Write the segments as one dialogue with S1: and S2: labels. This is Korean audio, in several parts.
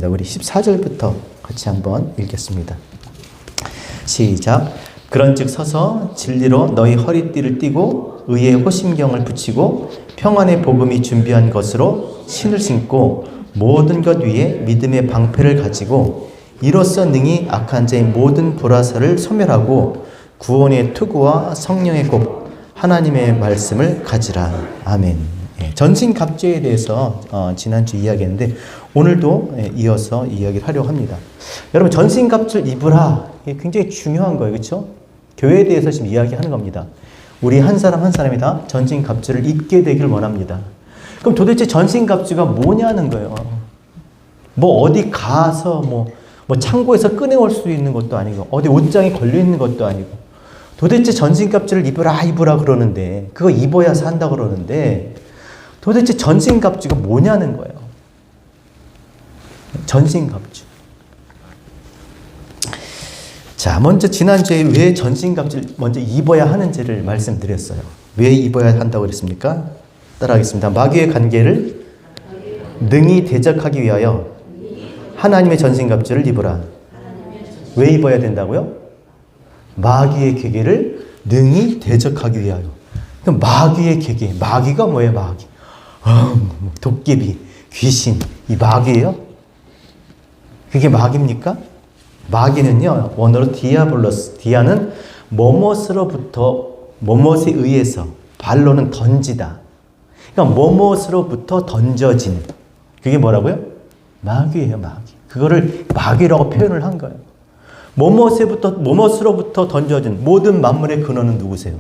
S1: 하겠습니다. 우리 14절부터 같이 한번 읽겠습니다. 시작. 그런즉 서서 진리로 너희 허리띠를 띠고 의의 호심경을 붙이고 평안의 복음이 준비한 것으로 신을 신고 모든 것 위에 믿음의 방패를 가지고 이로써 능히 악한 자의 모든 불화살을 소멸하고 구원의 투구와 성령의 곡 하나님의 말씀을 가지라. 아멘. 전신갑주에 대해서 지난주 이야기했는데 오늘도 이어서 이야기를 하려고 합니다. 여러분, 전신갑주를 입으라. 이게 굉장히 중요한 거예요. 그렇죠? 교회에 대해서 지금 이야기하는 겁니다. 우리 한 사람 한 사람이 다 전신갑주를 입게 되기를 원합니다. 그럼 도대체 전신갑주가 뭐냐는 거예요. 뭐 어디 가서 뭐 창고에서 꺼내올 수 있는 것도 아니고 어디 옷장에 걸려 있는 것도 아니고 도대체 전신갑주를 입으라 그러는데 그거 입어야 산다 그러는데 도대체 전신갑주가 뭐냐는 거예요. 전신갑주. 자, 먼저 지난주에 왜 전신갑주를 먼저 입어야 하는지를 말씀드렸어요. 왜 입어야 한다고 그랬습니까? 따라하겠습니다. 마귀의 관계를 능히 대적하기 위하여 하나님의 전신갑주를 입으라. 왜 입어야 된다고요? 마귀의 괴계를 능히 대적하기 위하여. 그럼 마귀의 괴계, 마귀가 뭐예요? 마귀. 도깨비, 귀신, 이 마귀예요? 그게 마귀입니까? 마귀는요, 원어로 디아블로스, 디아는 뭐뭇에 의해서, 발로는 던지다. 그러니까 뭐뭇으로부터 던져진, 그게 뭐라고요? 마귀예요, 마귀. 그거를 마귀라고 표현을 한 거예요. 뭐뭇으로부터 던져진 모든 만물의 근원은 누구세요?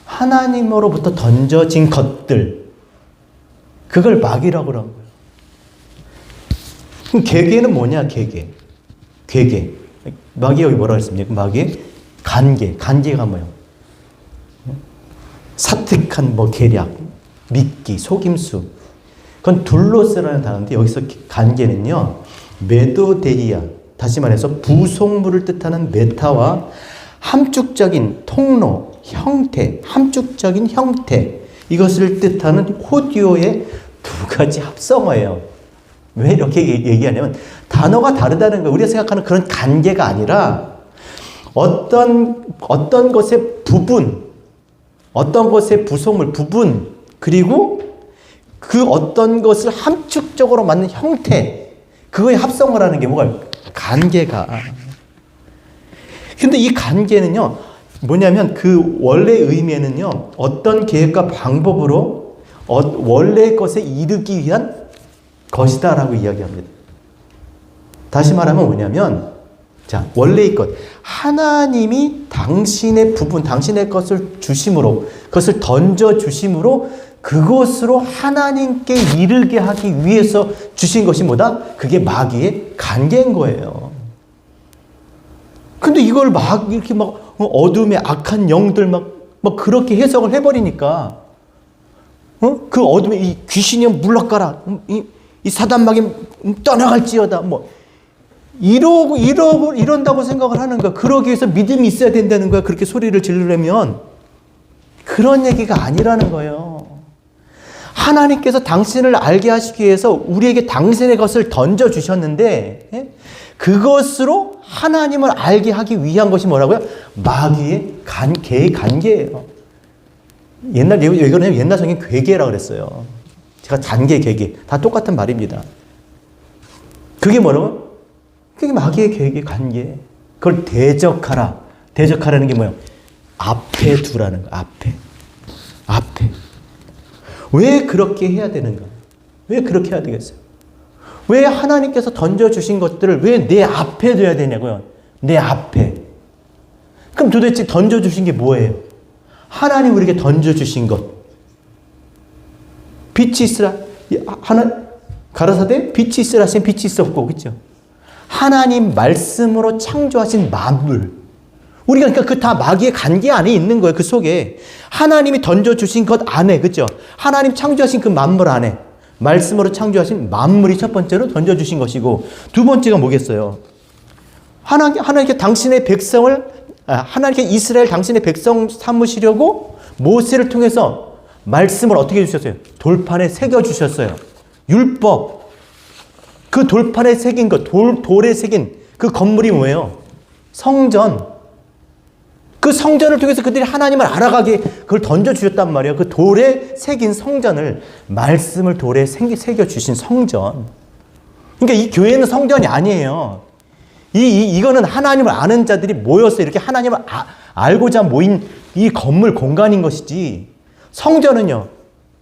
S1: 하나님으로부터 던져진 것들. 그걸 마귀라고 그런 거예요. 그럼 괴계는 뭐냐, 괴계. 마귀가 뭐라고 했습니까? 마귀의 간계가 뭐예요? 사특한 계략, 미끼, 속임수. 그건 둘로스라는 단어인데 여기서 간계는요, 메도데이아, 다시 말해서 부속물을 뜻하는 메타와 함축적인 통로, 형태, 함축적인 형태, 이것을 뜻하는 호디오의 두 가지 합성어예요. 왜 이렇게 얘기하냐면 단어가 다르다는 거예요. 우리가 생각하는 그런 관계가 아니라 어떤 것의 부분, 어떤 것의 부속물, 부분, 그리고 그 어떤 것을 함축적으로 만든 형태, 그거의 합성을 하는 게 뭐가 관계가. 근데 이 관계는요, 뭐냐면 그 원래 의미에는요, 어떤 계획과 방법으로 원래의 것에 이르기 위한 것이다라고 이야기합니다. 다시 말하면 뭐냐면, 자, 원래의 것. 하나님이 당신의 부분, 당신의 것을 주심으로, 그것을 던져주심으로 그것으로 하나님께 이르게 하기 위해서 주신 것이 뭐다? 그게 마귀의 관계인 거예요. 근데 이걸 이렇게 어둠의 악한 영들 그렇게 해석을 해버리니까, 그 어둠에 이 귀신이 물러가라. 이 사단마귀 떠나갈지어다. 이런다고 생각을 하는 거야. 그러기 위해서 믿음이 있어야 된다는 거야. 그렇게 소리를 지르려면. 그런 얘기가 아니라는 거예요. 하나님께서 당신을 알게 하시기 위해서 우리에게 당신의 것을 던져주셨는데, 그것으로 하나님을 알게 하기 위한 것이 뭐라고요? 마귀의 관계예요. 옛날 성경 괴계라고 그랬어요. 제가 관계, 괴계. 다 똑같은 말입니다. 그게 뭐라고요? 그게 마귀의 괴계, 관계. 그걸 대적하라. 대적하라는 게 뭐예요? 앞에 두라는 거, 앞에. 왜 그렇게 해야 되는가? 왜 그렇게 해야 되겠어요? 왜 하나님께서 던져주신 것들을 왜 내 앞에 둬야 되냐고요? 내 앞에. 그럼 도대체 던져주신 게 뭐예요? 하나님 우리에게 던져주신 것. 빛이 있으라. 가라사대 빛이 있으라 하시면 빛이 있었고, 그렇죠? 하나님 말씀으로 창조하신 만물. 우리가 그러니까 그 다 마귀의 관계 안에 있는 거예요. 그 속에. 하나님이 던져주신 것 안에, 그죠? 하나님 창조하신 그 만물 안에. 말씀으로 창조하신 만물이 첫 번째로 던져주신 것이고, 두 번째가 뭐겠어요? 하나님께 당신의 백성을, 하나님께 이스라엘 당신의 백성 삼으시려고 모세를 통해서 말씀을 어떻게 해주셨어요? 돌판에 새겨주셨어요. 율법. 그 돌판에 새긴 것, 돌에 새긴 그 건물이 뭐예요? 성전. 그 성전을 통해서 그들이 하나님을 알아가게 그걸 던져주셨단 말이에요. 그 돌에 새긴 성전을, 말씀을 돌에 새겨주신 성전. 그러니까 이 교회는 성전이 아니에요. 이거는 하나님을 아는 자들이 모여서 이렇게 하나님을 알고자 모인 이 건물 공간인 것이지, 성전은요,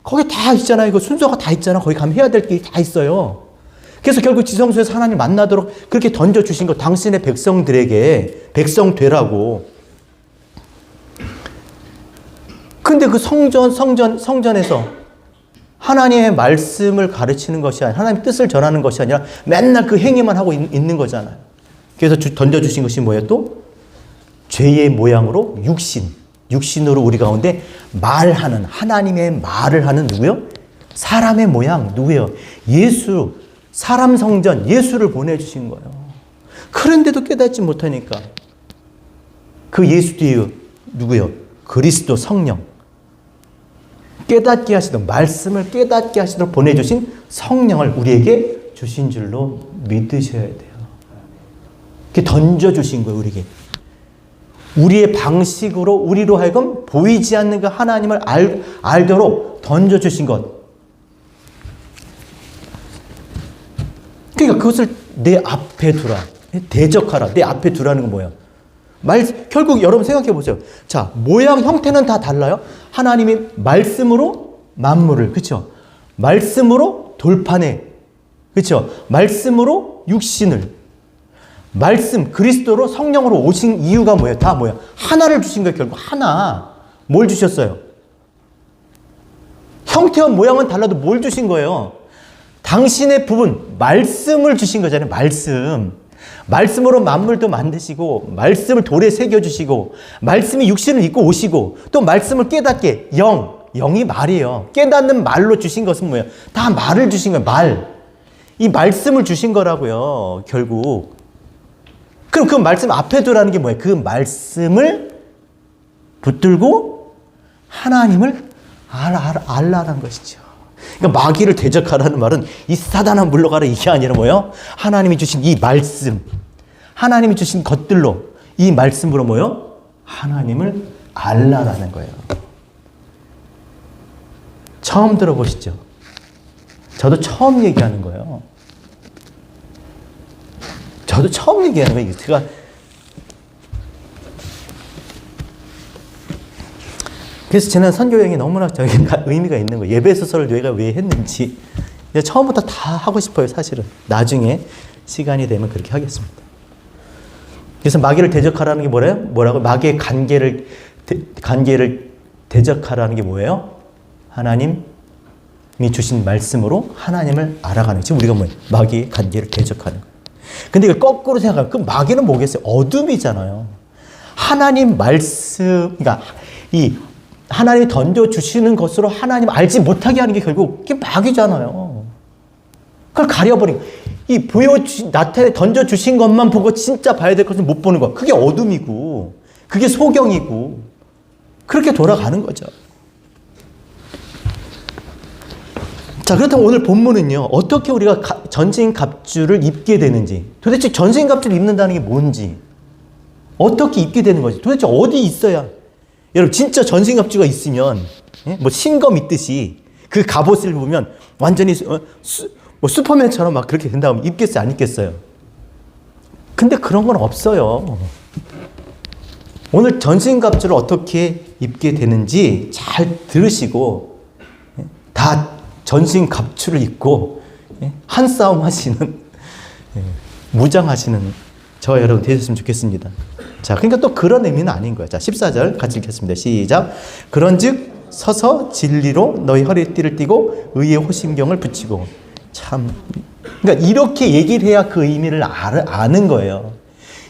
S1: 거기 다 있잖아요. 그 순서가 다 있잖아. 거기 가면 해야 될 게 다 있어요. 그래서 결국 지성소에서 하나님 만나도록 그렇게 던져주신 거, 당신의 백성들에게 백성 되라고. 근데 그 성전에서 하나님의 말씀을 가르치는 것이 아니라, 하나님의 뜻을 전하는 것이 아니라 맨날 그 행위만 하고 있는 거잖아요. 그래서 던져주신 것이 뭐예요? 또 죄의 모양으로 육신으로 우리 가운데 말하는, 하나님의 말을 하는 누구요? 사람의 모양, 누구요? 예수, 사람 성전, 예수를 보내주신 거예요. 그런데도 깨닫지 못하니까 그 예수 뒤에 누구요? 그리스도 성령. 깨닫게 하시도록, 말씀을 깨닫게 하시도록 보내주신 성령을 우리에게 주신 줄로 믿으셔야 돼요. 이렇게 던져주신 거예요, 우리에게. 우리의 방식으로, 우리로 하여금 보이지 않는 그 하나님을 알도록 던져주신 것. 그러니까 그것을 내 앞에 두라. 대적하라. 내 앞에 두라는 건 뭐예요? 결국 여러분 생각해 보세요. 자, 모양, 형태는 다 달라요. 하나님이 말씀으로 만물을, 그렇죠? 말씀으로 돌판에, 그렇죠? 말씀으로 육신을, 말씀, 그리스도로 성령으로 오신 이유가 뭐예요? 다 뭐예요? 하나를 주신 거예요. 결국 하나. 뭘 주셨어요? 형태와 모양은 달라도 뭘 주신 거예요? 당신의 부분, 말씀을 주신 거잖아요. 말씀으로 만물도 만드시고, 말씀을 돌에 새겨주시고, 말씀이 육신을 입고 오시고, 또 말씀을 깨닫게, 영이 말이에요. 깨닫는 말로 주신 것은 뭐예요? 다 말을 주신 거예요. 이 말씀을 주신 거라고요, 결국. 그럼 그 말씀 앞에 두라는 게 뭐예요? 그 말씀을 붙들고 하나님을 알라는 것이죠. 그러니까 마귀를 대적하라는 말은 이 사단아 물러가라, 이게 아니라 뭐예요? 하나님이 주신 이 말씀, 하나님이 주신 것들로, 이 말씀으로 뭐예요? 하나님을 알라라는 거예요. 처음 들어보시죠? 저도 처음 얘기하는 거예요. 저도 처음 얘기하는 거예요. 제가 그래서 지난 선교 여행이 너무나 의미가 있는 거예요. 예배소설을 내가 왜 했는지. 처음부터 다 하고 싶어요, 사실은. 나중에 시간이 되면 그렇게 하겠습니다. 그래서 마귀를 대적하라는 게 뭐라고? 마귀의 간계를 대적하라는 게 뭐예요? 하나님이 주신 말씀으로 하나님을 알아가는. 지금 우리가 뭐예요? 마귀의 간계를 대적하는 거예요. 근데 이걸 거꾸로 생각하면 그 마귀는 뭐겠어요? 어둠이잖아요. 하나님 말씀, 그러니까 하나님이 던져주시는 것으로 하나님 알지 못하게 하는 게 결국 그게 마귀잖아요. 그걸 가려버린, 던져주신 것만 보고 진짜 봐야 될 것은 못 보는 거. 그게 어둠이고, 그게 소경이고, 그렇게 돌아가는 거죠. 자, 그렇다면 오늘 본문은요, 어떻게 우리가 전신갑주를 입게 되는지, 도대체 전신갑주를 입는다는 게 뭔지, 어떻게 입게 되는 거지, 도대체 어디 있어야, 여러분 진짜 전신갑주가 있으면, 뭐 신검 있듯이 그 갑옷을 보면 완전히 슈퍼맨처럼 막 그렇게 된다면 입겠어요, 안 입겠어요? 근데 그런 건 없어요. 오늘 전신갑주를 어떻게 입게 되는지 잘 들으시고, 다 전신갑주를 입고 한 싸움 하시는, 무장하시는 저와 여러분 되셨으면 좋겠습니다. 자, 그러니까 또 그런 의미는 아닌 거예요. 자, 14절 같이 읽겠습니다. 시작. 그런즉 서서 진리로 너희 허리띠를 띠고 의의 호심경을 붙이고. 참, 그러니까 이렇게 얘기를 해야 그 의미를 아는 거예요.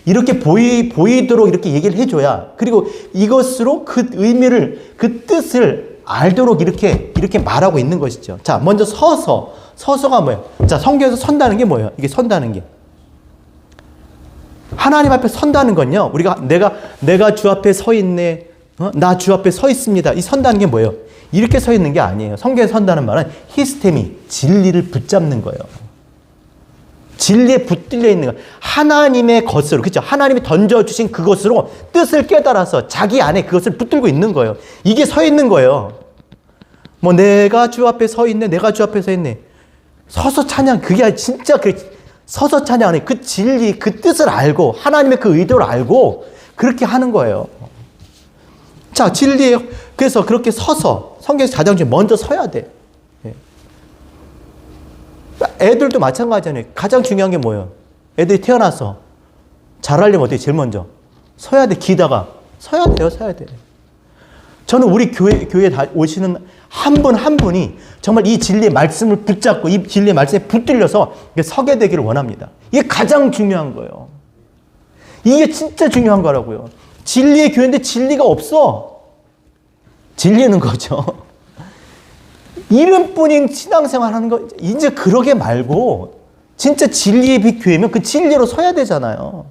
S1: 이렇게 보이도록 이렇게 얘기를 해줘야, 그리고 이것으로 그 의미를, 그 뜻을 알도록 이렇게 말하고 있는 것이죠. 자, 먼저 서서가 뭐예요? 자, 성경에서 선다는 게 뭐예요? 이게 선다는 게. 하나님 앞에 선다는 건요, 우리가 내가 주 앞에 서 있네, 나 주 앞에 서 있습니다. 이 선다는 게 뭐예요? 이렇게 서 있는 게 아니에요. 성경에 선다는 말은 히스테미, 진리를 붙잡는 거예요. 진리에 붙들려 있는 거. 하나님의 것으로, 그렇죠? 하나님이 던져주신 그것으로 뜻을 깨달아서 자기 안에 그것을 붙들고 있는 거예요. 이게 서 있는 거예요. 뭐 내가 주 앞에 서 있네, 내가 주 앞에 서 있네. 서서 찬양, 그게 진짜 서서 찬양하는 그 진리, 그 뜻을 알고 하나님의 그 의도를 알고 그렇게 하는 거예요. 자, 진리에 그래서 그렇게 서서 성경에서 가장 중요한 먼저 서야 돼. 애들도 마찬가지잖아요. 가장 중요한 게 뭐예요? 애들이 태어나서 잘하려면 어떻게 제일 먼저 서야 돼. 기다가 서야 돼요. 서야 돼. 저는 우리 교회에 오시는 한 분 한 분이 정말 이 진리의 말씀을 붙잡고 이 진리의 말씀에 붙들려서 서게 되기를 원합니다. 이게 가장 중요한 거예요. 이게 진짜 중요한 거라고요. 진리의 교회인데 진리가 없어. 진리는 거죠. 이름뿐인 신앙생활 하는 거 이제 그러게 말고 진짜 진리의 빛 교회면 그 진리로 서야 되잖아요.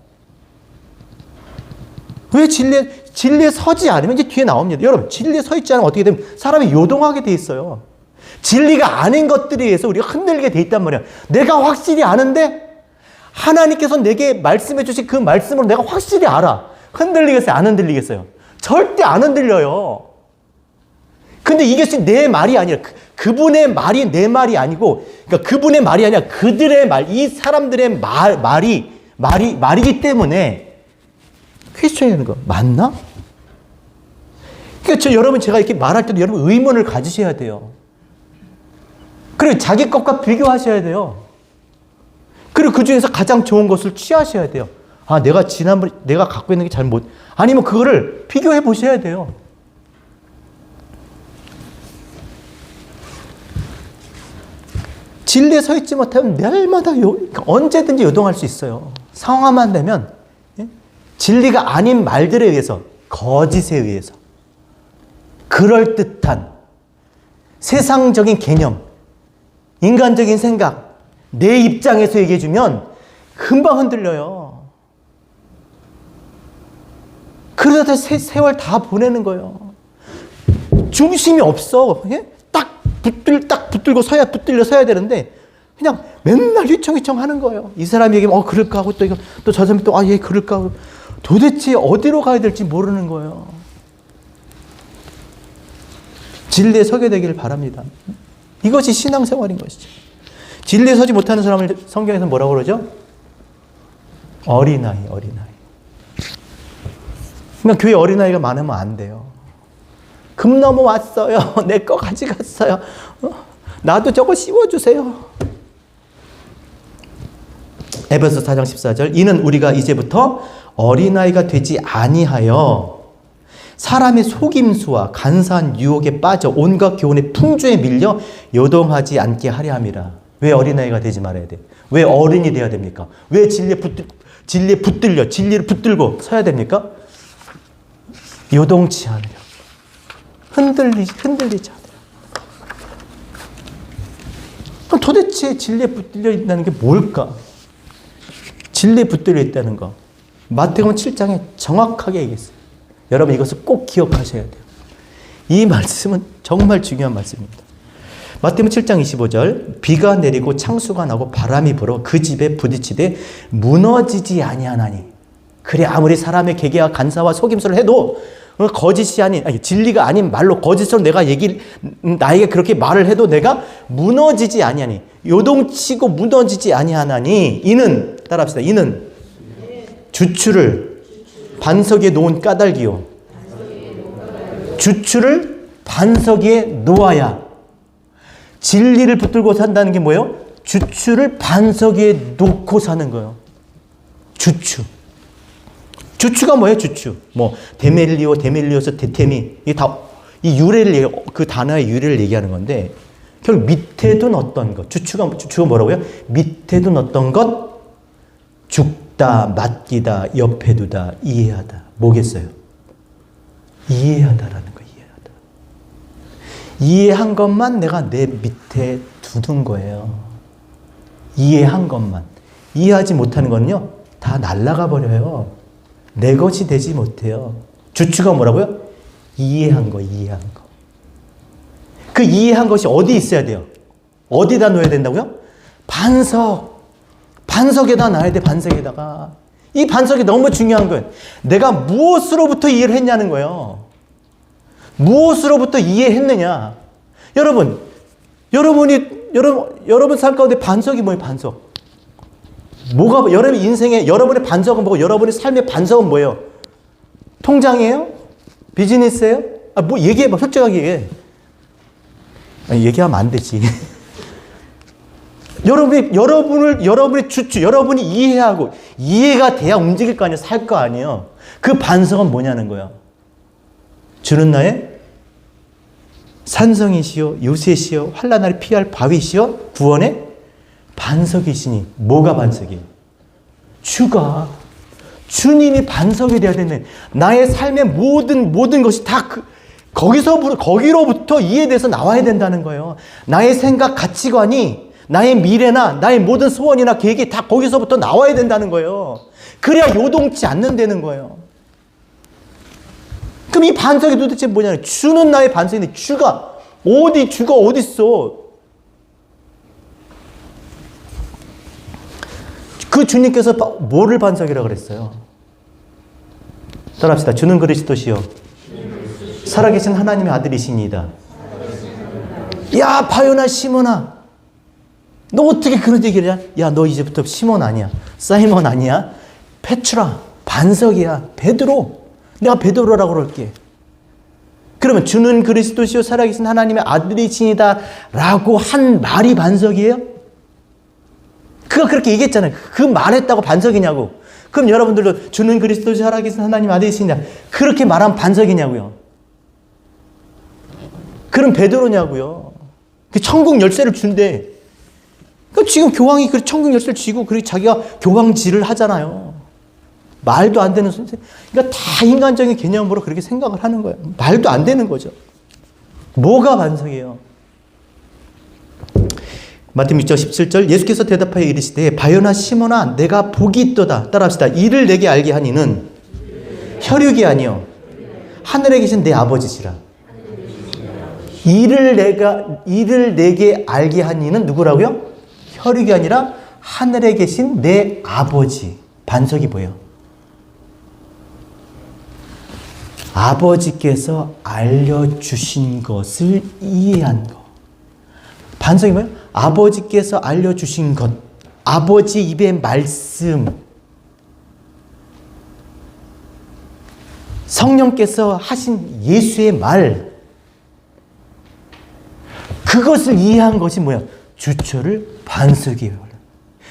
S1: 왜 진리에 서지 않으면 이제 뒤에 나옵니다. 여러분, 진리에 서 있지 않으면 어떻게 되면 사람이 요동하게 돼 있어요. 진리가 아닌 것들에 의해서 우리가 흔들리게 돼 있단 말이야. 내가 확실히 아는데 하나님께서 내게 말씀해 주신 그 말씀으로 내가 확실히 알아. 흔들리겠어요? 안 흔들리겠어요? 절대 안 흔들려요. 근데 이게 내 말이 아니라 그분의 말이 내 말이 아니고, 그러니까 그분의 말이 아니라 그들의 말, 이 사람들의 말이기 때문에 퀘스천이 되는 거 맞나? 그러니까 여러분, 제가 이렇게 말할 때도 여러분 의문을 가지셔야 돼요. 그리고 자기 것과 비교하셔야 돼요. 그리고 그 중에서 가장 좋은 것을 취하셔야 돼요. 아, 내가 갖고 있는 게 잘못, 아니면 그거를 비교해 보셔야 돼요. 진리에 서 있지 못하면 날마다 언제든지 요동할 수 있어요. 상황만 되면 진리가 아닌 말들에 의해서, 거짓에 의해서, 그럴듯한 세상적인 개념, 인간적인 생각, 내 입장에서 얘기해주면 금방 흔들려요. 그러다 세월 다 보내는 거예요. 중심이 없어. 딱 붙들고 붙들려 서야 되는데 그냥 맨날 휘청휘청 하는 거예요. 이 사람이 얘기하면 그럴까 하고 또 저 사람이 또 얘 그럴까 하고 도대체 어디로 가야 될지 모르는 거예요. 진리에 서게 되기를 바랍니다. 이것이 신앙생활인 것이죠. 진리에 서지 못하는 사람을 성경에서 뭐라고 그러죠? 어린아이. 그러니까 교회 어린아이가 많으면 안 돼요. 금 넘어왔어요. 내 거 가져갔어요. 나도 저거 씌워주세요. 에베소 4장 14절, 이는 우리가 이제부터 어린아이가 되지 아니하여 사람의 속임수와 간사한 유혹에 빠져 온갖 교훈의 풍조에 밀려 요동하지 않게 하려 함이라. 왜 어린아이가 되지 말아야 돼? 왜 어른이 돼야 됩니까? 왜 진리를 붙들고 서야 됩니까? 요동치 않으려. 흔들리지 않으려. 그럼 도대체 진리에 붙들려 있다는 게 뭘까? 진리에 붙들려 있다는 거. 마태복음 7장에 정확하게 얘기했어요. 여러분, 이것을 꼭 기억하셔야 돼요. 이 말씀은 정말 중요한 말씀입니다. 마태복음 7장 25절, 비가 내리고 창수가 나고 바람이 불어 그 집에 부딪히되 무너지지 아니하나니. 그래, 아무리 사람의 계계와 간사와 속임수를 해도 거짓이 아닌, 진리가 아닌 말로 거짓으로 나에게 그렇게 말을 해도 내가 무너지지 아니하니, 요동치고 무너지지 아니하나니, 이는, 따라합시다. 이는 주추를 반석 위에 놓은 까닭이요. 주추를 반석 위에 놓아야. 진리를 붙들고 산다는 게 뭐예요? 주추를 반석 위에 놓고 사는 거예요. 주추가 뭐예요? 주추. 데멜리오스, 데테미. 이게 다 이 그 단어의 유래를 얘기하는 건데, 결국 밑에 둔 어떤 것. 주추가 뭐라고요? 밑에 둔 어떤 것, 죽다, 맡기다, 옆에 두다, 이해하다. 뭐겠어요? 이해하다라는 거, 이해하다. 이해한 것만 내가 내 밑에 두는 거예요. 이해한 것만. 이해하지 못하는 거는요, 다 날아가 버려요. 내 것이 되지 못해요. 주추가 뭐라고요? 이해한 거. 그 이해한 것이 어디 있어야 돼요? 어디다 놓아야 된다고요? 반석 반석에다 놔야 돼, 반석에다가. 이 반석이 너무 중요한 거예요. 내가 무엇으로부터 이해를 했냐는 거예요. 무엇으로부터 이해했느냐. 여러분 삶 가운데 반석이 뭐예요, 반석? 뭐가, 여러분 인생에, 여러분의 반석은 뭐고, 여러분의 삶의 반석은 뭐예요? 통장이에요? 비즈니스예요? 뭐 얘기해봐, 솔직하게 얘기해. 얘기하면 안 되지. 여러분의 주축, 여러분이 이해하고, 이해가 돼야 움직일 거 아니에요, 살 거 아니에요. 그 반석은 뭐냐는 거예요. 주는 나의 산성이시요, 요새시요, 환난을 피할 바위시요, 구원의 반석이시니. 뭐가 반석이에요? 주가. 주님이 반석이 되어야 되는, 나의 삶의 모든 것이 다 거기로부터 이해돼서 나와야 된다는 거예요. 나의 생각, 가치관이, 나의 미래나 나의 모든 소원이나 계획이 다 거기서부터 나와야 된다는 거예요. 그래야 요동치 않는다는 거예요. 그럼 이 반석이 도대체 뭐냐면, 주는 나의 반석인데, 주가 어디 있어? 그 주님께서 뭐를 반석이라고 그랬어요? 따라합시다. 주는 그리스도시요, 살아계신 하나님의 아들이시니이다. 야, 바요나 시몬아, 너 어떻게 그런 얘기를 해? 야, 너 이제부터 시몬 아니야, 사이먼 아니야, 페트라, 반석이야, 베드로. 내가 베드로라고 그럴게. 그러면 주는 그리스도시요, 살아계신 하나님의 아들이시니다 라고 한 말이 반석이에요? 그가 그렇게 얘기했잖아요. 그 말했다고 반석이냐고. 그럼 여러분들도 주는 그리스도시요, 살아계신 하나님의 아들이시냐, 그렇게 말하면 반석이냐고요. 그럼 베드로냐고요. 그 천국 열쇠를 준대. 그러니까 지금 교황이 그 천국 열쇠를 쥐고 그리고 자기가 교황질을 하잖아요. 말도 안 되는 선생. 그러니까 다 인간적인 개념으로 그렇게 생각을 하는 거예요. 말도 안 되는 거죠. 뭐가 반석이에요? 마태복음 6장 17절, 예수께서 대답하여 이르시되 바요나 시몬아, 내가 복이 있도다. 따라합시다. 이를 내게 알게 하니는 혈육이 아니요 하늘에 계신 내 아버지시라. 이를 내게 알게 하니는 누구라고요? 혈육이 아니라 하늘에 계신 내 아버지. 반석이 뭐예요? 아버지께서 알려주신 것을 이해한 것. 반석이 뭐예요? 아버지께서 알려주신 것. 아버지 입의 말씀. 성령께서 하신 예수의 말. 그것을 이해한 것이 뭐야? 주철을 반석이에요.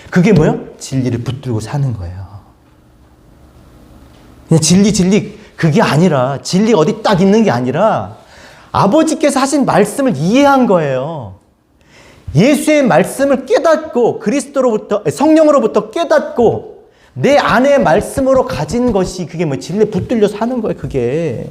S1: 그게 뭐야? 진리를 붙들고 사는 거예요. 그냥 진리 그게 아니라, 진리 어디 딱 있는 게 아니라 아버지께서 하신 말씀을 이해한 거예요. 예수의 말씀을 깨닫고, 그리스도로부터, 성령으로부터 깨닫고 내 안에 말씀으로 가진 것이, 그게 뭐 진리에 붙들려 사는 거예요. 그게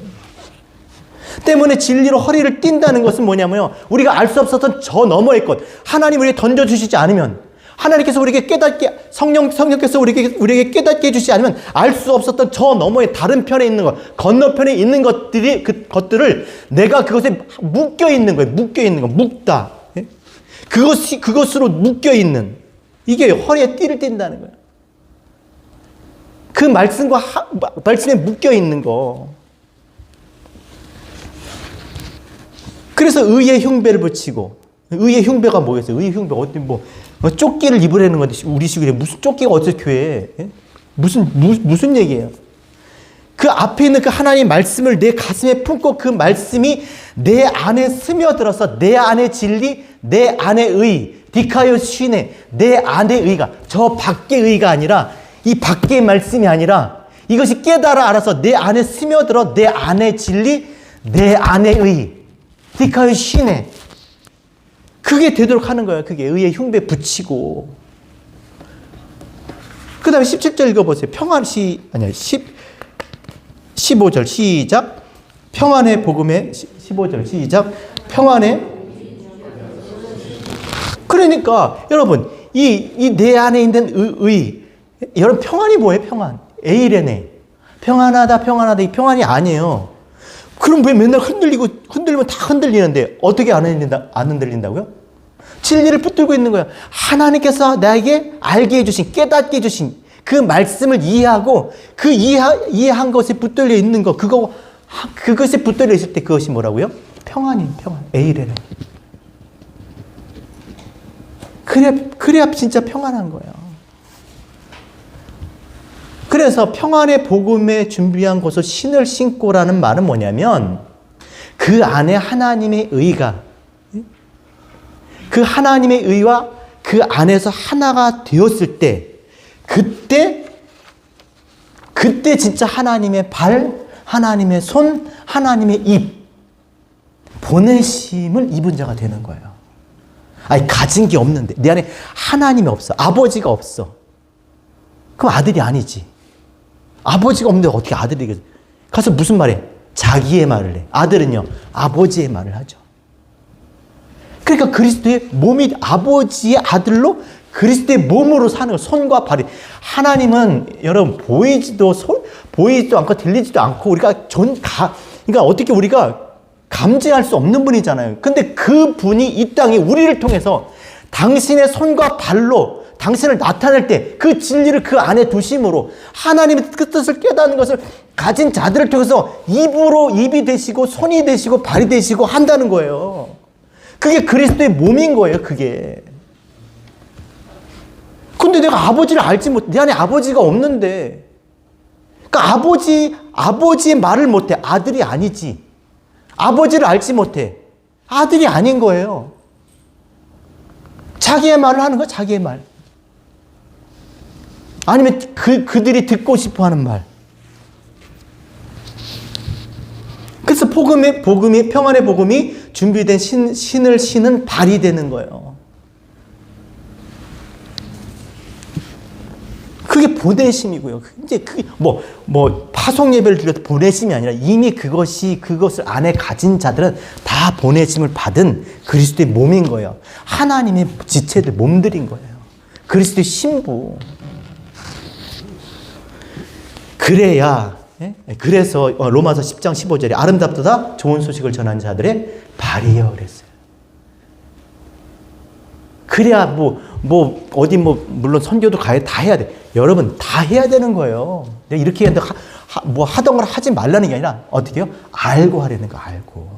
S1: 때문에 진리로 허리를 띈다는 것은 뭐냐면요, 우리가 알 수 없었던 저 너머의 것, 하나님 우리에게 던져주시지 않으면, 하나님께서 우리에게 깨닫게, 성령께서 우리에게 깨닫게 해주시지 않으면 알 수 없었던 저 너머의 다른 편에 있는 것, 건너편에 있는 것들이, 그 것들을 내가 그것에 묶여 있는 거예요. 묶여 있는 거, 묶다. 예? 그것으로 묶여 있는, 이게 허리에 띠를 띈다는 거예요. 그 말씀과 말씀에 묶여 있는 거. 그래서 의의 흉배를 붙이고, 의의 흉배가 뭐겠어요? 의의 흉배, 어디 조끼를 입으라는 건데, 우리식으로 무슨 조끼가 어디서 교회에? 예? 무슨 얘기예요? 그 앞에 있는 그 하나님의 말씀을 내 가슴에 품고 그 말씀이 내 안에 스며들어서 내 안의 진리, 내 안의 의, 디카요 쉬네, 내 안의 의가, 저 밖의 의가 아니라, 이 밖의 말씀이 아니라, 이것이 깨달아 알아서 내 안에 스며들어 내 안의 진리, 내 안의 의, 디카요 쉬네. 그게 되도록 하는 거예요. 그게 의의 흉배 붙이고. 그 다음에 17절 읽어보세요. 15절 시작. 평안의 복음의 15절 시작. 평안의. 그러니까 여러분, 이 내 안에 있는 여러분, 평안이 뭐예요? 평안. 에이레네. 평안하다. 이 평안이 아니에요. 그럼 왜 맨날 흔들리면 다 흔들리는데 어떻게 안 흔들린다고요? 진리를 붙들고 있는 거예요. 하나님께서 나에게 알게 해주신, 깨닫게 해주신 그 말씀을 이해하고 그 이해한 것에 붙들려 있는 것, 그것에 붙들려 있을 때 그것이 뭐라고요? 평안이에요, 평안. 에이레는. 그래야 진짜 평안한 거예요. 그래서 평안의 복음에 준비한 곳을 신을 신고라는 말은 뭐냐면 그 안에 하나님의 의가, 그 하나님의 의와 그 안에서 하나가 되었을 때 그때 진짜 하나님의 발, 하나님의 손, 하나님의 입, 보내심을 입은 자가 되는 거예요. 아니, 가진 게 없는데, 내 안에 하나님이 없어. 아버지가 없어. 그럼 아들이 아니지. 아버지가 없는데 어떻게 아들이겠어? 가서 무슨 말해? 자기의 말을 해. 아들은요, 아버지의 말을 하죠. 그러니까 그리스도의 몸이 아버지의 아들로 그리스도의 몸으로 사는 거, 손과 발이. 하나님은 여러분 보이지도 않고 들리지도 않고 그러니까 어떻게 우리가 감지할 수 없는 분이잖아요. 근데 그 분이 이 땅에 우리를 통해서 당신의 손과 발로 당신을 나타낼 때 그 진리를 그 안에 두심으로 하나님의 뜻을 깨닫는 것을 가진 자들을 통해서 입이 되시고 손이 되시고 발이 되시고 한다는 거예요. 그게 그리스도의 몸인 거예요, 그게. 근데 내가 아버지를 알지 못해. 내 안에 아버지가 없는데. 그러니까 아버지의 말을 못해. 아들이 아니지. 아버지를 알지 못해. 아들이 아닌 거예요. 자기의 말을 하는 거야, 자기의 말. 아니면 그들이 듣고 싶어 하는 말. 그래서 평안의 복음이 준비된 신을 신은 발이 되는 거예요. 그게 보내심이고요. 이제 파송 예배를 드려도 보내심이 아니라 이미 그것을 안에 가진 자들은 다 보내심을 받은 그리스도의 몸인 거예요. 하나님의 지체들, 몸들인 거예요. 그리스도의 신부. 그래서 로마서 10장 15절에 아름답도다 좋은 소식을 전하는 자들의 발이여 그랬어요. 그래야 물론 선교도 다 해야 돼. 여러분 다 해야 되는 거예요. 내가 이렇게 했는데 하던 걸 하지 말라는 게 아니라 어떻게 해요? 알고 하려는 거, 알고.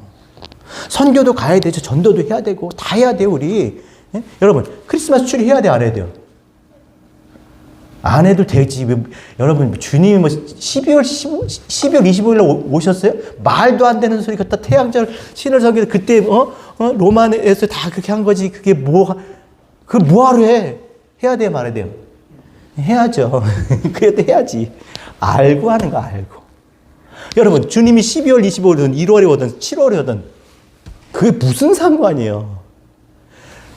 S1: 선교도 가야 되죠. 전도도 해야 되고 다 해야 돼요, 우리. 예? 여러분 크리스마스 추리 해야 돼요, 안 해야 돼요? 안 해도 되지. 여러분 주님이 12월 25일에 오셨어요? 말도 안 되는 소리 갖다 태양절 신을 섬기는 그때 로마에서 다 그렇게 한 거지. 그게 뭐하러 해? 해야 돼요, 말아야 돼요? 해야죠. 그래도 해야지. 알고 하는 거, 알고. 여러분 주님이 12월 25일이든 1월에 오든 7월에 오든 그게 무슨 상관이에요?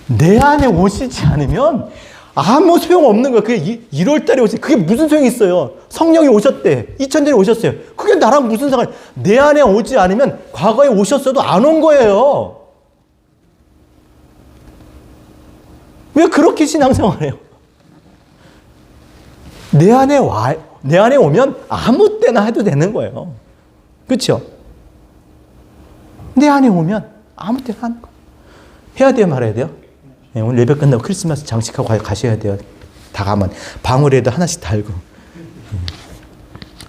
S1: 내 안에 오시지 않으면 아무 소용 없는 거야. 그게 1월 달에 오셨어요. 그게 무슨 소용이 있어요? 성령이 오셨대. 2000년에 오셨어요. 그게 나랑 무슨 상관이야? 내 안에 오지 않으면 과거에 오셨어도 안 온 거예요. 왜 그렇게 신앙생활 해요? 내 안에 오면 아무 때나 해도 되는 거예요. 그렇죠? 내 안에 오면 아무 때나 하는 거예요. 해야 돼요, 말아야 돼요? 네, 오늘 예배 끝나고 크리스마스 장식하고 가셔야 돼요. 다 가면 방울에도 하나씩 달고.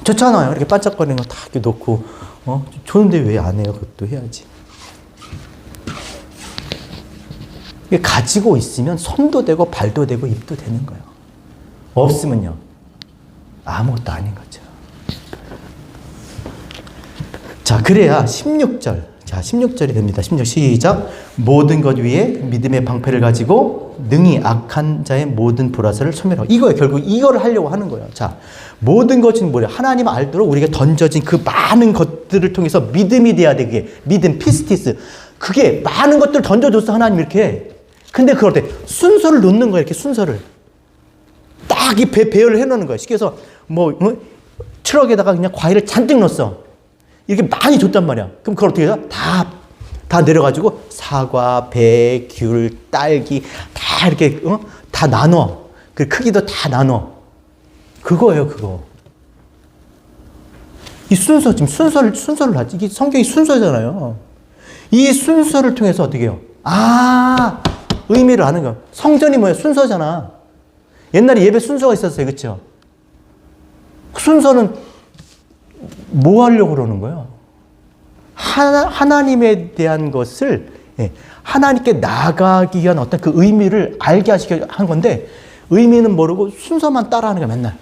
S1: 좋잖아요. 이렇게 반짝거리는 거 다 이렇게 놓고 좋은데 왜 안 해요? 그것도 해야지. 이게 가지고 있으면 손도 되고 발도 되고 입도 되는 거예요. 없으면요 아무것도 아닌 거죠. 자, 그래야 16절. 자, 16절이 됩니다. 16절 시작. 모든 것 위에 믿음의 방패를 가지고 능히 악한 자의 모든 불화살을 소멸하고. 이거예요. 결국 이거를 하려고 하는 거예요. 자, 모든 것은 뭐예요? 하나님 알도록 우리가 던져진 그 많은 것들을 통해서 믿음이 돼야 돼. 그게 믿음, 피스티스. 그게 많은 것들을 던져줬어, 하나님 이렇게. 근데 그럴 때 순서를 놓는 거예요. 이렇게 순서를. 딱 이 배열을 해놓는 거예요. 쉽게 해서 트럭에다가 그냥 과일을 잔뜩 넣었어. 이렇게 많이 줬단 말이야. 그럼 그걸 어떻게 해서 다 내려가지고 사과, 배, 귤, 딸기 다 이렇게 다 나눠. 그 크기도 다 나눠. 그거예요, 그거. 이 순서, 지금 순서를 하지. 이게 성경이 순서잖아요. 이 순서를 통해서 어떻게 해요? 의미를 아는 거야. 성전이 뭐야? 순서잖아. 옛날에 예배 순서가 있었어요. 그렇죠? 순서는 뭐 하려고 그러는 거예요? 하나님에 대한 것을 하나님께 나아가기 위한 어떤 그 의미를 알게 하시기 한 건데 의미는 모르고 순서만 따라하는 거야 맨날.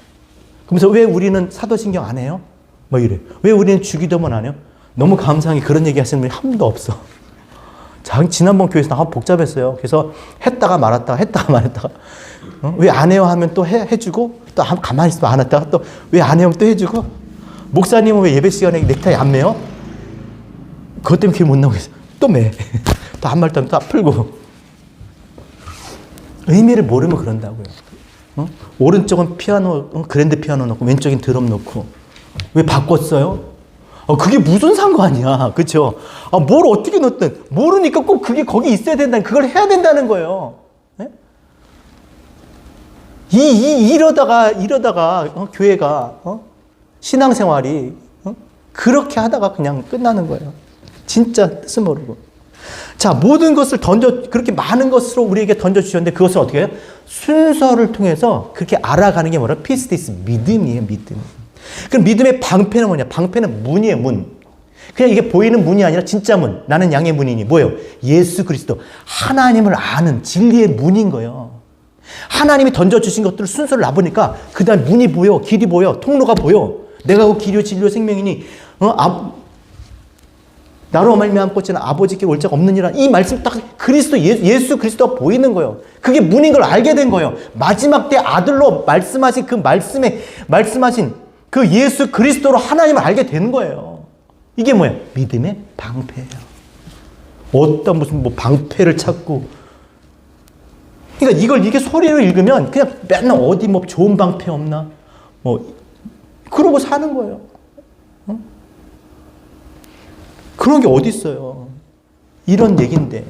S1: 그러면서 왜 우리는 사도신경 안 해요? 뭐 이래. 왜 우리는 주기도문 안 해요? 너무 감사하게 그런 얘기 하시는 분이 한 분도 없어. 지난번 교회에서 너무 복잡했어요. 그래서 했다가 말았다가 왜 안 해요 하면 또 해주고 또 가만히 있으면 안 했다가 또 왜 안 해요 또 해주고 목사님은 왜 예배 시간에 넥타이 안 매요? 그것 때문에 교회 못 나오고 있어. 또 매. 또 한 말 또 풀고. 의미를 모르면 그런다고요. 오른쪽은 피아노, 그랜드 피아노 놓고 왼쪽엔 드럼 놓고 왜 바꿨어요? 그게 무슨 상관이야. 그렇죠? 뭘 어떻게 놓든 모르니까 꼭 그게 거기 있어야 된다는 그걸 해야 된다는 거예요. 네? 이러다가 교회가 신앙생활이 그렇게 하다가 그냥 끝나는 거예요. 진짜 뜻을 모르고. 자, 모든 것을 그렇게 많은 것으로 우리에게 던져주셨는데 그것을 어떻게 해요? 순서를 통해서 그렇게 알아가는 게 뭐라? 피스티스, 믿음이에요, 믿음. 그럼 믿음의 방패는 뭐냐? 방패는 문이에요, 문. 그냥 이게 보이는 문이 아니라 진짜 문. 나는 양의 문이니. 뭐예요? 예수 그리스도. 하나님을 아는 진리의 문인 거예요. 하나님이 던져주신 것들을 순서를 놔보니까 그 다음 문이 보여, 길이 보여, 통로가 보여. 내가 그 길이요 진리요 생명이니 나로 말미암아 꽂히는 아버지께 올 자가 없느니라. 이 말씀 딱 그리스도 예수 그리스도가 보이는 거예요. 그게 문인 걸 알게 된 거예요. 마지막 때 아들로 말씀하신 그 말씀하신 그 예수 그리스도로 하나님을 알게 되는 거예요. 이게 뭐야? 믿음의 방패예요. 어떤 무슨 뭐 방패를 찾고. 그러니까 이게 소리로 읽으면 그냥 맨날 어디 뭐 좋은 방패 없나? 뭐 그러고 사는 거예요. 그런 게 어디 있어요? 이런 얘기인데.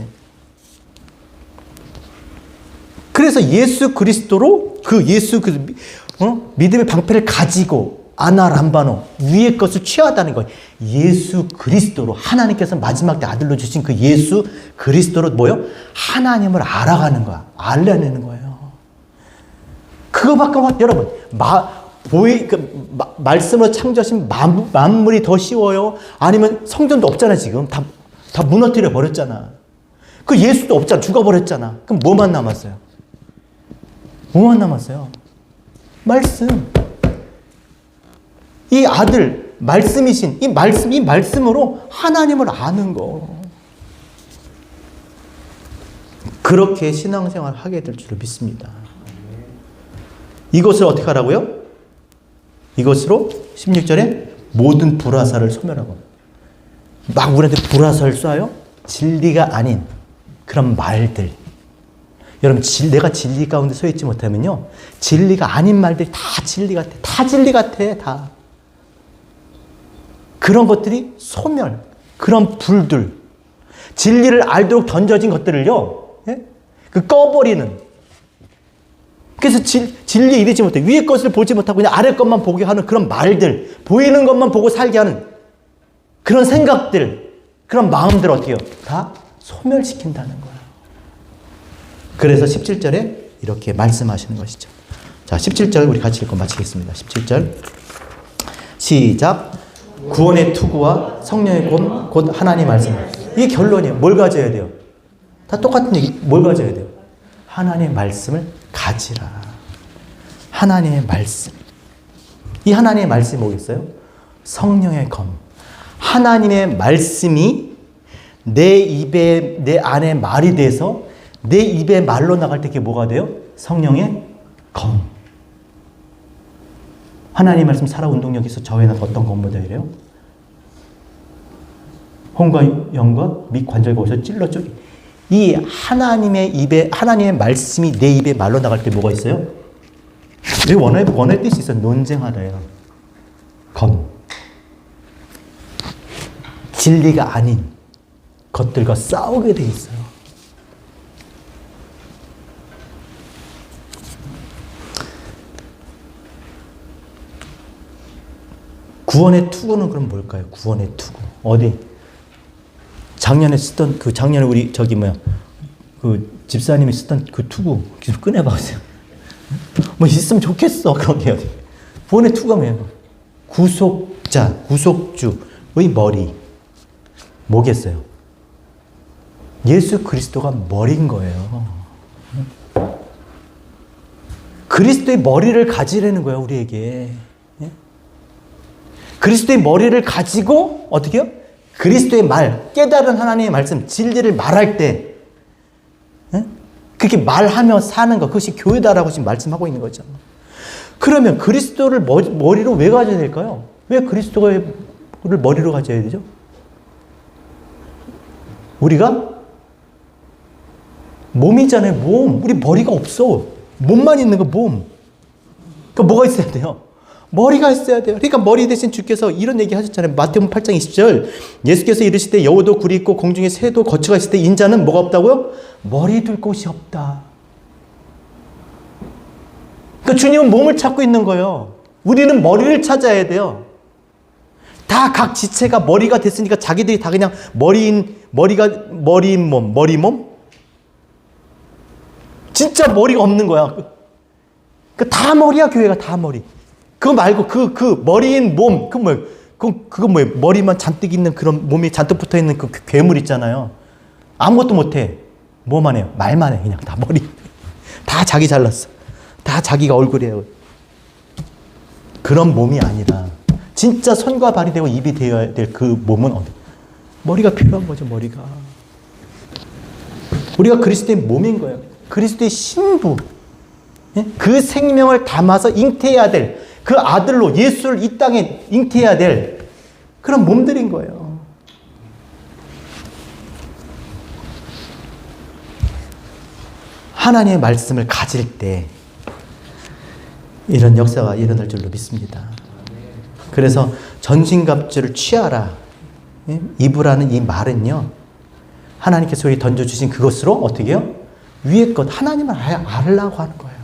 S1: 그래서 예수 그리스도로 믿음의 방패를 가지고 아나람바노 위의 것을 취하다는 거예요. 예수 그리스도로 하나님께서 마지막 때 아들로 주신 그 예수 그리스도로 뭐요? 하나님을 알아가는 거야. 알려내는 거예요. 그거밖에 여러분 말씀으로 창조하신 만물이 더 쉬워요? 아니면 성전도 없잖아, 지금. 다 무너뜨려 버렸잖아. 그 예수도 없잖아. 죽어버렸잖아. 그럼 뭐만 남았어요? 뭐만 남았어요? 말씀. 이 아들, 말씀이신, 이 말씀으로 하나님을 아는 거. 그렇게 신앙생활을 하게 될 줄을 믿습니다. 이것을 어떻게 하라고요? 이것으로 16절에 모든 불화살을 소멸하고 막 우리한테 불화살을 쏴요? 진리가 아닌 그런 말들. 여러분 내가 진리 가운데 서 있지 못하면요 진리가 아닌 말들이 다 진리 같아. 다 진리 같아. 다. 그런 것들이 소멸. 그런 불들. 진리를 알도록 던져진 것들을요 그 꺼버리는. 그래서 진리에 이르지 못해. 위의 것을 보지 못하고 그냥 아래 것만 보게 하는 그런 말들, 보이는 것만 보고 살게 하는 그런 생각들, 그런 마음들 어떻게 해요? 다 소멸시킨다는 거예요. 그래서 17절에 이렇게 말씀하시는 것이죠. 자, 17절 우리 같이 읽고 마치겠습니다. 17절 시작. 구원의 투구와 성령의 곧 하나님 말씀. 이게 결론이에요. 뭘 가져야 돼요? 다 똑같은 얘기. 뭘 가져야 돼요? 하나님의 말씀을 가지라. 하나님의 말씀. 이 하나님의 말씀이 뭐겠어요? 성령의 검. 하나님의 말씀이 내 안에 말이 돼서 내 입에 말로 나갈 때 그게 뭐가 돼요? 성령의 검. 하나님의 말씀 살아 운동력에서 저에는 어떤 검보다 이래요? 혼과 영과 밑 관절과 옷을 찔러 쪼개. 이 하나님의 말씀이 내 입에 말로 나갈 때 뭐가 있어요? 왜 원어의 뜻이 있어요? 논쟁하다요. 검. 진리가 아닌 것들과 싸우게 돼 있어요. 구원의 투구는 그럼 뭘까요? 구원의 투구. 어디? 작년에 우리 집사님이 쓰던 그 투구 좀 꺼내봐보세요. 뭐 있으면 좋겠어. 그런 게 어디. 본의 투구가 뭐예요? 구속자, 구속주의 머리. 뭐겠어요? 예수 그리스도가 머리인 거예요. 그리스도의 머리를 가지라는 거예요, 우리에게. 그리스도의 머리를 가지고 어떻게 해요? 그리스도의 말, 깨달은 하나님의 말씀, 진리를 말할 때 그렇게 말하며 사는 것, 그것이 교회다라고 지금 말씀하고 있는 거죠. 그러면 그리스도를 머리로 왜 가져야 될까요? 왜 그리스도를 머리로 가져야 되죠? 우리가 몸이잖아요, 몸. 우리 머리가 없어. 몸만 있는 거, 몸. 그러니까 뭐가 있어야 돼요? 머리가 있어야 돼요. 그러니까 머리 대신 주께서 이런 얘기 하셨잖아요. 마태복음 8장 20절. 예수께서 이르시되 여우도 굴이 있고 공중에 새도 거처가 있을 때 인자는 뭐가 없다고요? 머리 둘 곳이 없다. 그러니까 주님은 몸을 찾고 있는 거예요. 우리는 머리를 찾아야 돼요. 다 각 지체가 머리가 됐으니까 자기들이 다 그냥 머리인 몸? 진짜 머리가 없는 거야. 그러니까 다 머리야, 교회가 다 머리. 그거 말고 그 머리인 몸, 그거 뭐예요? 머리만 잔뜩 있는 그런 몸이 잔뜩 붙어 있는 그 괴물 있잖아요. 아무것도 못해. 뭐만 해요? 말만 해. 그냥 다 머리. 다 자기 잘났어. 다 자기가 얼굴이에요. 그런 몸이 아니라 진짜 손과 발이 되고 입이 되어야 될 그 몸은 어디? 머리가 필요한 거죠, 머리가. 우리가 그리스도의 몸인 거예요. 그리스도의 신부. 그 생명을 담아서 잉태해야 될 그 아들로 예수를 이 땅에 잉태해야 될 그런 몸들인 거예요. 하나님의 말씀을 가질 때 이런 역사가 일어날 줄로 믿습니다. 그래서 전신갑주를 취하라. 이부라는 이 말은요, 하나님께서 우리 던져주신 그것으로 어떻게 해요? 위의 것, 하나님을 알려고 하는 거예요.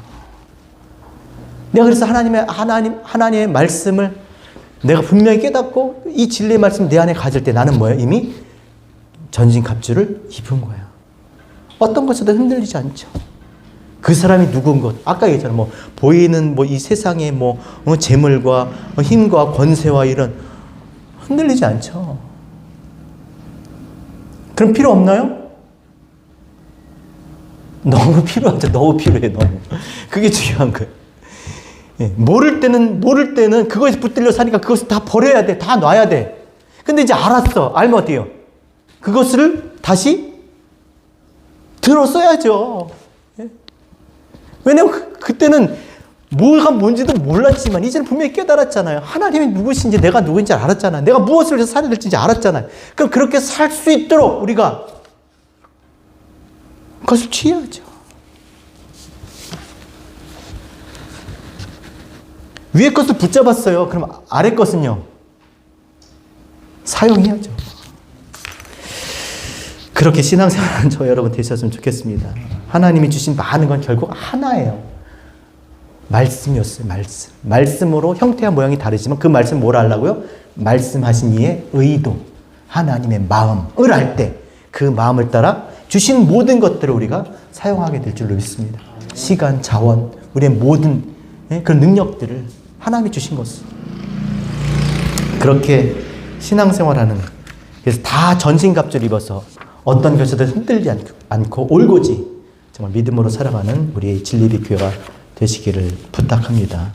S1: 내가 그래서 하나님의 말씀을 내가 분명히 깨닫고 이 진리의 말씀 내 안에 가질 때 나는 뭐예요? 이미 전신갑주를 입은 거예요. 어떤 것에도 흔들리지 않죠. 그 사람이 누군 것, 아까 얘기했잖아요. 보이는 이 세상의 재물과 힘과 권세와 이런 흔들리지 않죠. 그럼 필요 없나요? 너무 필요하죠. 너무 필요해, 너무. 그게 중요한 거예요. 모를 때는 그것에 붙들려 사니까 그것을 다 버려야 돼. 다 놔야 돼. 근데 이제 알았어. 알면 어때요? 그것을 다시 들어 써야죠. 왜냐면 그때는 뭐가 뭔지도 몰랐지만 이제는 분명히 깨달았잖아요. 하나님이 누구신지 내가 누구인지 알았잖아요. 내가 무엇을 해서 살아야 될지 알았잖아요. 그럼 그렇게 살 수 있도록 우리가 그것을 취해야죠. 위에 것을 붙잡았어요. 그럼 아래 것은요? 사용해야죠. 그렇게 신앙생활하는 저 여러분 되셨으면 좋겠습니다. 하나님이 주신 많은 건 결국 하나예요. 말씀이었어요. 말씀으로 형태와 모양이 다르지만 그 말씀 뭘 하려고요? 말씀하신 이의 의도, 하나님의 마음을 알 때 그 마음을 따라 주신 모든 것들을 우리가 사용하게 될 줄로 믿습니다. 시간, 자원, 우리의 모든 그런 능력들을 하나님이 주신 것을 그렇게 신앙생활하는, 그래서 다 전신갑주를 입어서 어떤 것에도 흔들리지 않고 올곧이 정말 믿음으로 살아가는 우리의 진리비 교회가 되시기를 부탁합니다.